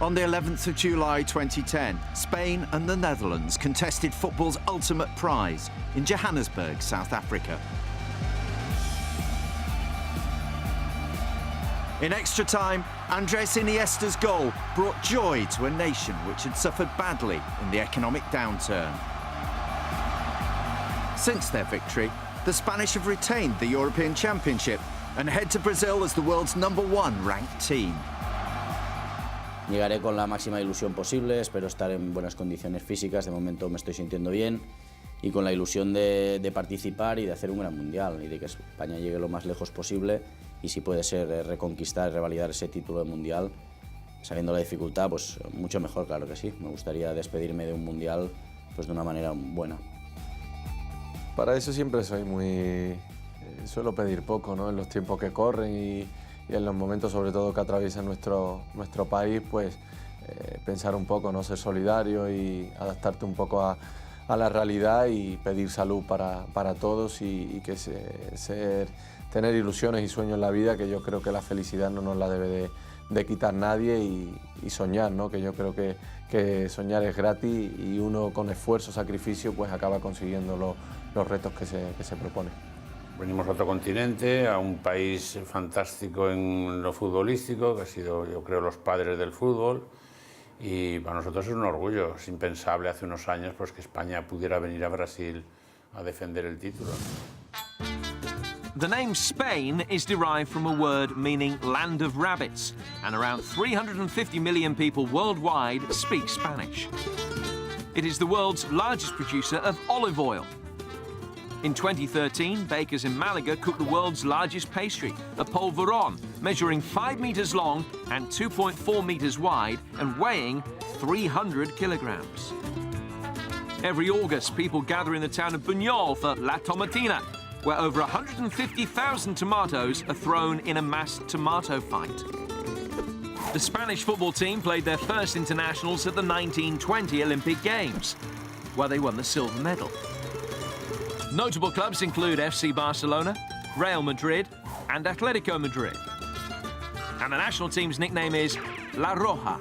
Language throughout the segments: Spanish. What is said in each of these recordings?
On the 11th of July 2010, Spain and the Netherlands contested football's ultimate prize in Johannesburg, South Africa. In extra time, Andres Iniesta's goal brought joy to a nation which had suffered badly in the economic downturn. Since their victory, the Spanish have retained the European Championship and head to Brazil as the world's #1 ranked team. Llegaré con la máxima ilusión posible, espero estar en buenas condiciones físicas, de momento me estoy sintiendo bien y con la ilusión de participar y de hacer un gran mundial y de que España llegue lo más lejos posible y si puede ser reconquistar, revalidar ese título de mundial, sabiendo la dificultad, pues mucho mejor, claro que sí. Me gustaría despedirme de un mundial pues de una manera buena. Para eso siempre soy suelo pedir poco, ¿no? En los tiempos que corren y en los momentos sobre todo que atraviesa nuestro país, pues pensar un poco, ¿no? Ser solidario y adaptarte un poco a la realidad y pedir salud para todos y que tener ilusiones y sueños en la vida, que yo creo que la felicidad no nos la debe de quitar nadie y soñar, ¿no? Que yo creo que soñar es gratis y uno con esfuerzo, sacrificio, pues acaba consiguiendo los retos que se propone. Venimos a otro continente, a un país fantástico en lo futbolístico, que ha sido, yo creo, los padres del fútbol, y para nosotros es un orgullo. Es impensable hace unos años pues, que España pudiera venir a Brasil a defender el título. The name Spain is derived from a word meaning land of rabbits, and around 350 million people worldwide speak Spanish. It is the world's largest producer of olive oil. In 2013, bakers in Malaga cooked the world's largest pastry, a polvorón, measuring 5 meters long and 2.4 meters wide and weighing 300 kilograms. Every August, people gather in the town of Buñol for La Tomatina, where over 150,000 tomatoes are thrown in a mass tomato fight. The Spanish football team played their first internationals at the 1920 Olympic Games, where they won the silver medal. Notable clubs include FC Barcelona, Real Madrid and Atletico Madrid. And the national team's nickname is La Roja.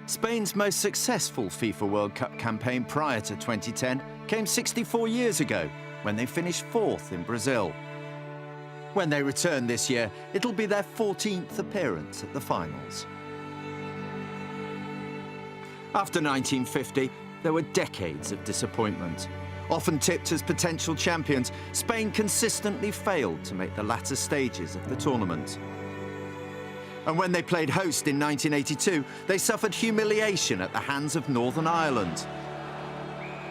Spain's most successful FIFA World Cup campaign prior to 2010 came 64 years ago when they finished 4th in Brazil. When they return this year, it'll be their 14th appearance at the finals. After 1950, there were decades of disappointment. Often tipped as potential champions, Spain consistently failed to make the latter stages of the tournament. And when they played host in 1982, they suffered humiliation at the hands of Northern Ireland.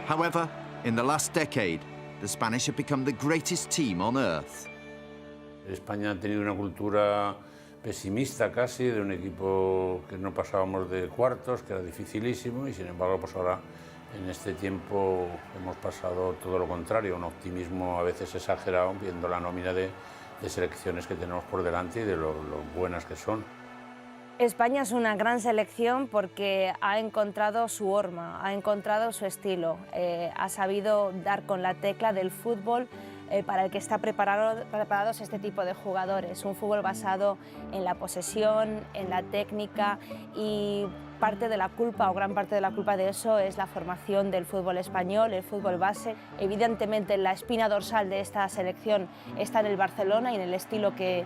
However, in the last decade, the Spanish have become the greatest team on earth. España ha tenido una cultura pesimista casi, de un equipo que no pasábamos de cuartos, que era dificilísimo, y sin embargo pues ahora en este tiempo hemos pasado todo lo contrario, un optimismo a veces exagerado viendo la nómina de selecciones que tenemos por delante y de lo buenas que son. España es una gran selección porque ha encontrado su horma, ha encontrado su estilo, ha sabido dar con la tecla del fútbol para el que está preparados este tipo de jugadores. Un fútbol basado en la posesión, en la técnica, y parte de la culpa o gran parte de la culpa de eso es la formación del fútbol español, el fútbol base. Evidentemente la espina dorsal de esta selección está en el Barcelona y en el estilo que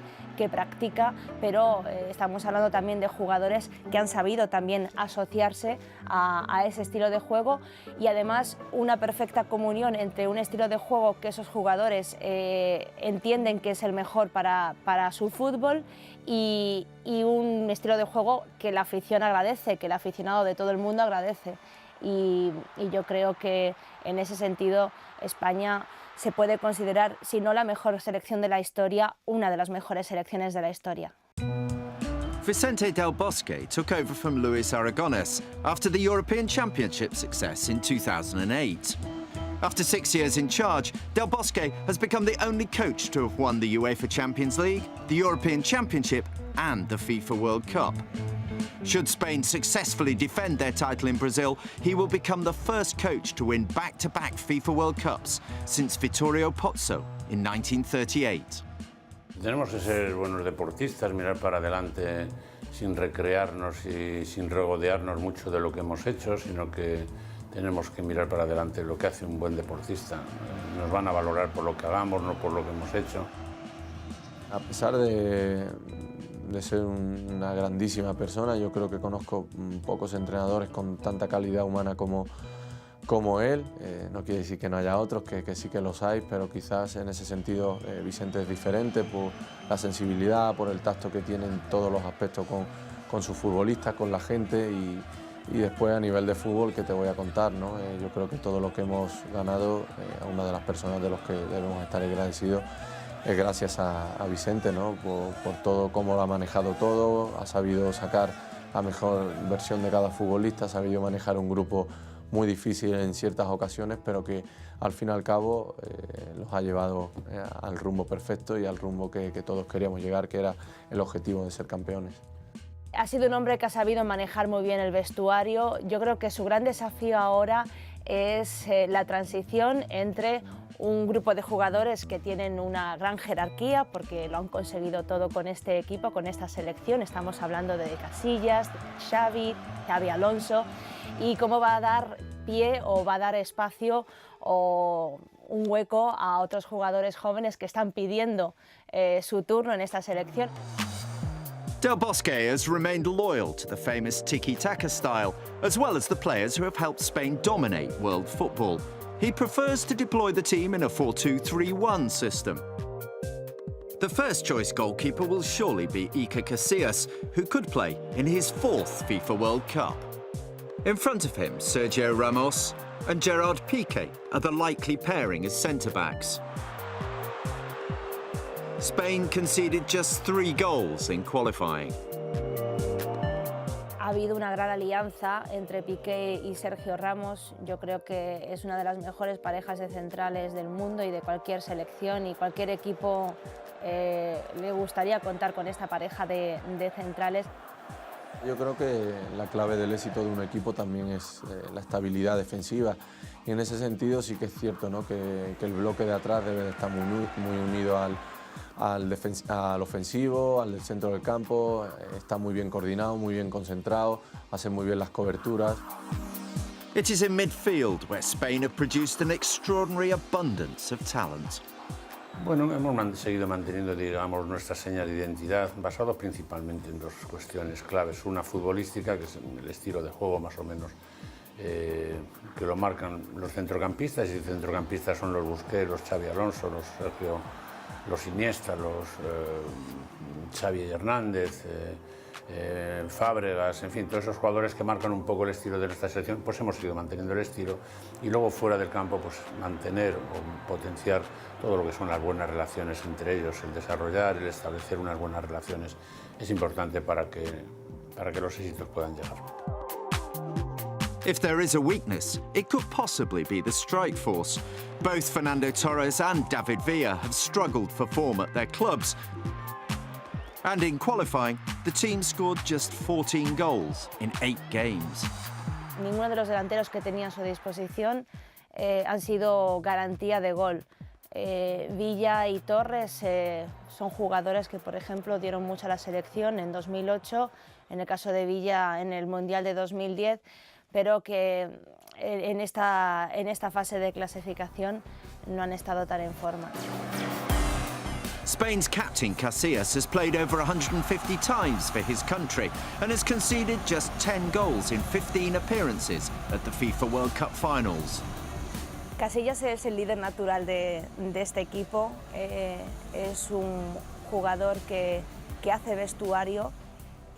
practica, pero estamos hablando también de jugadores que han sabido también asociarse a ese estilo de juego, y además una perfecta comunión entre un estilo de juego que esos jugadores entienden que es el mejor para su fútbol y un estilo de juego que la afición agradece, que el aficionado de todo el mundo agradece. Y yo creo que en ese sentido España se puede considerar, si no la mejor selección de la historia, una de las mejores selecciones de la historia. Vicente Del Bosque took over from Luis Aragonés after the European Championship success in 2008. After 6 years in charge, Del Bosque has become the only coach to have won the UEFA Champions League, the European Championship and the FIFA World Cup. Should Spain successfully defend their title in Brazil, he will become the first coach to win back-to-back FIFA World Cups since Vittorio Pozzo in 1938. Tenemos que ser buenos deportistas, mirar para adelante sin recrearnos y sin regodearnos mucho de lo que hemos hecho, sino que tenemos que mirar para adelante lo que hace un buen deportista. Nos van a valorar por lo que hagamos, no por lo que hemos hecho. A pesar de ser una grandísima persona, yo creo que conozco pocos entrenadores con tanta calidad humana como él. No quiere decir que no haya otros, que sí que los hay, pero quizás en ese sentido Vicente es diferente por la sensibilidad, por el tacto que tiene en todos los aspectos con sus futbolistas, con la gente y después a nivel de fútbol, que te voy a contar, ¿no? Yo creo que todo lo que hemos ganado, a una de las personas de los que debemos estar agradecidos, es gracias a Vicente, ¿no? Por todo, cómo lo ha manejado todo, ha sabido sacar la mejor versión de cada futbolista, ha sabido manejar un grupo muy difícil en ciertas ocasiones, pero que al fin y al cabo los ha llevado al rumbo perfecto y al rumbo que todos queríamos llegar, que era el objetivo de ser campeones. Ha sido un hombre que ha sabido manejar muy bien el vestuario. Yo creo que su gran desafío ahora es la transición entre un grupo de jugadores que tienen una gran jerarquía, porque lo han conseguido todo con este equipo, con esta selección. Estamos hablando de Casillas, de Xavi Alonso, y cómo va a dar pie o va a dar espacio o un hueco a otros jugadores jóvenes que están pidiendo su turno en esta selección. Del Bosque has remained loyal to the famous tiki-taka style, as well as the players who have helped Spain dominate world football. He prefers to deploy the team in a 4-2-3-1 system. The first choice goalkeeper will surely be Iker Casillas, who could play in his 4th FIFA World Cup. In front of him, Sergio Ramos and Gerard Piqué are the likely pairing as centre-backs. Spain conceded just 3 goals in qualifying. Ha habido una gran alianza entre Piqué y Sergio Ramos. Yo creo que es una de las mejores parejas de centrales del mundo y de cualquier selección, y cualquier equipo le gustaría contar con esta pareja de centrales. Yo creo que la clave del éxito de un equipo también es la estabilidad defensiva, y en ese sentido sí que es cierto, ¿no? que el bloque de atrás debe de estar muy unido al ofensivo, al del centro del campo. Está muy bien coordinado, muy bien concentrado, hace muy bien las coberturas. It is in midfield where Spain have produced an extraordinary abundance of talent. Bueno, hemos seguido manteniendo, digamos, nuestras señas de identidad, basados principalmente en 2 cuestiones claves. Una futbolística, que es el estilo de juego más o menos, que lo marcan los centrocampistas, y los centrocampistas son los Busquets, los Xavi Alonso, los Sergio, los Iniesta, los Xavi Hernández, Fábregas, en fin, todos esos jugadores que marcan un poco el estilo de nuestra selección. Pues hemos ido manteniendo el estilo, y luego fuera del campo pues mantener o potenciar todo lo que son las buenas relaciones entre ellos. El desarrollar, el establecer unas buenas relaciones es importante para que los éxitos puedan llegar. If there is a weakness, it could possibly be the strike force. Both Fernando Torres and David Villa have struggled for form at their clubs. And in qualifying, the team scored just 14 goals in 8 games. Ninguno de los delanteros que tenía a su disposición han sido garantía de gol. Villa y Torres son jugadores que, por ejemplo, dieron mucho a la selección en 2008, en el caso de Villa en el Mundial de 2010, pero que en esta fase de clasificación no han estado tan en forma. Spain's captain Casillas has played over 150 times for his country and has conceded just 10 goals in 15 appearances at the FIFA World Cup finals. Casillas es el líder natural de este equipo. Es un jugador que hace vestuario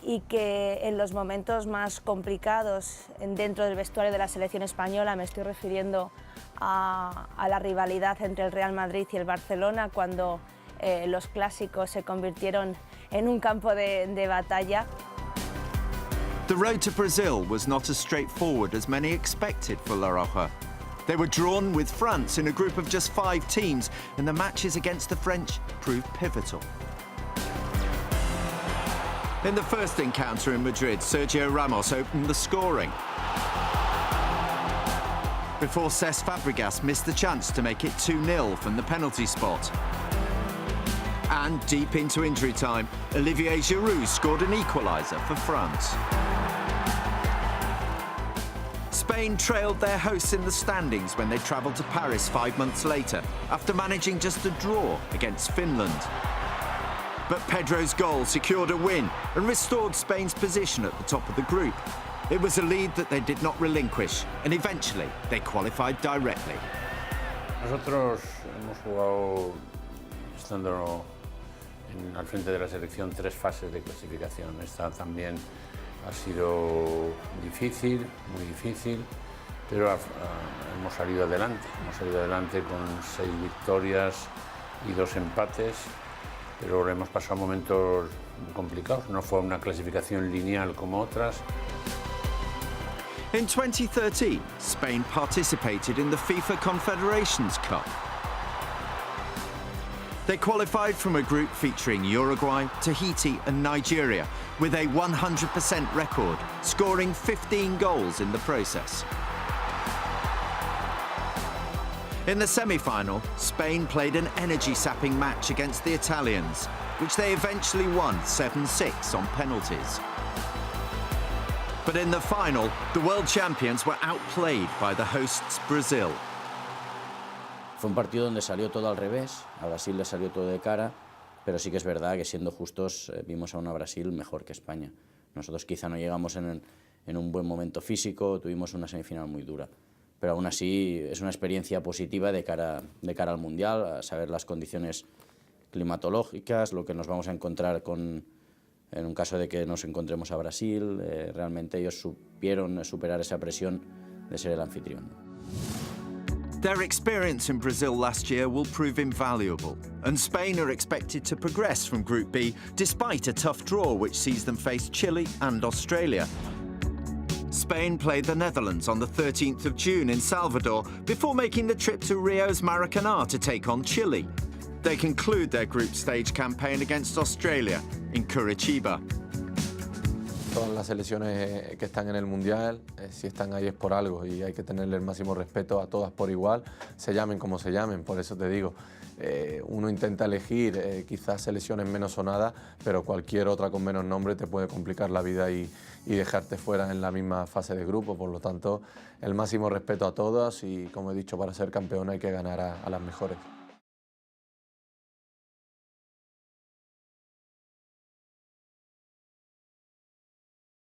y que en los momentos más complicados dentro del vestuario de la selección española, me estoy refiriendo a la rivalidad entre el Real Madrid y el Barcelona, cuando los clásicos se convirtieron en un campo de batalla. The road to Brazil was not as straightforward as many expected for La Roja. They were drawn with France in a group of just 5 teams, and the matches against the French proved pivotal. In the first encounter in Madrid, Sergio Ramos opened the scoring, before Cesc Fabregas missed the chance to make it 2-0 from the penalty spot. And deep into injury time, Olivier Giroud scored an equaliser for France. Spain trailed their hosts in the standings when they travelled to Paris 5 months later, after managing just a draw against Finland. But Pedro's goal secured a win and restored Spain's position at the top of the group. It was a lead that they did not relinquish, and eventually they qualified directly. Nosotros hemos jugado, estando al frente de la selección, 3 fases de clasificación. Esta también ha sido difícil, muy difícil, pero hemos salido adelante. Hemos salido adelante con 6 victorias y 2 empates, pero hemos pasado momentos complicados. No fue una clasificación lineal como otras. In 2013, Spain participated in the FIFA Confederations Cup. They qualified from a group featuring Uruguay, Tahiti and Nigeria, with a 100% record, scoring 15 goals in the process. In the semi-final, Spain played an energy-sapping match against the Italians, which they eventually won 7-6 on penalties. But in the final, the world champions were outplayed by the hosts Brazil. Fue un partido donde salió todo al revés, a Brasil le salió todo de cara, pero sí que es verdad que, siendo justos, vimos a una Brasil mejor que España. Nosotros quizá no llegamos en un buen momento físico, tuvimos una semifinal muy dura, pero aún así es una experiencia positiva de cara al Mundial, a saber las condiciones climatológicas, lo que nos vamos a encontrar en un caso de que nos encontremos a Brasil. Realmente ellos supieron superar esa presión de ser el anfitrión. Their experience in Brazil last year will prove invaluable, and Spain are expected to progress from Group B despite a tough draw which sees them face Chile and Australia. Spain played the Netherlands on the 13th of June in Salvador before making the trip to Rio's Maracanã to take on Chile. They conclude their group stage campaign against Australia in Curitiba. Todas las selecciones que están en el Mundial, si están ahí es por algo y hay que tenerle el máximo respeto a todas por igual, se llamen como se llamen. Por eso te digo, uno intenta elegir quizás selecciones menos sonadas, pero cualquier otra con menos nombre te puede complicar la vida y dejarte fuera en la misma fase de grupo. Por lo tanto, el máximo respeto a todas y, como he dicho, para ser campeón hay que ganar a las mejores.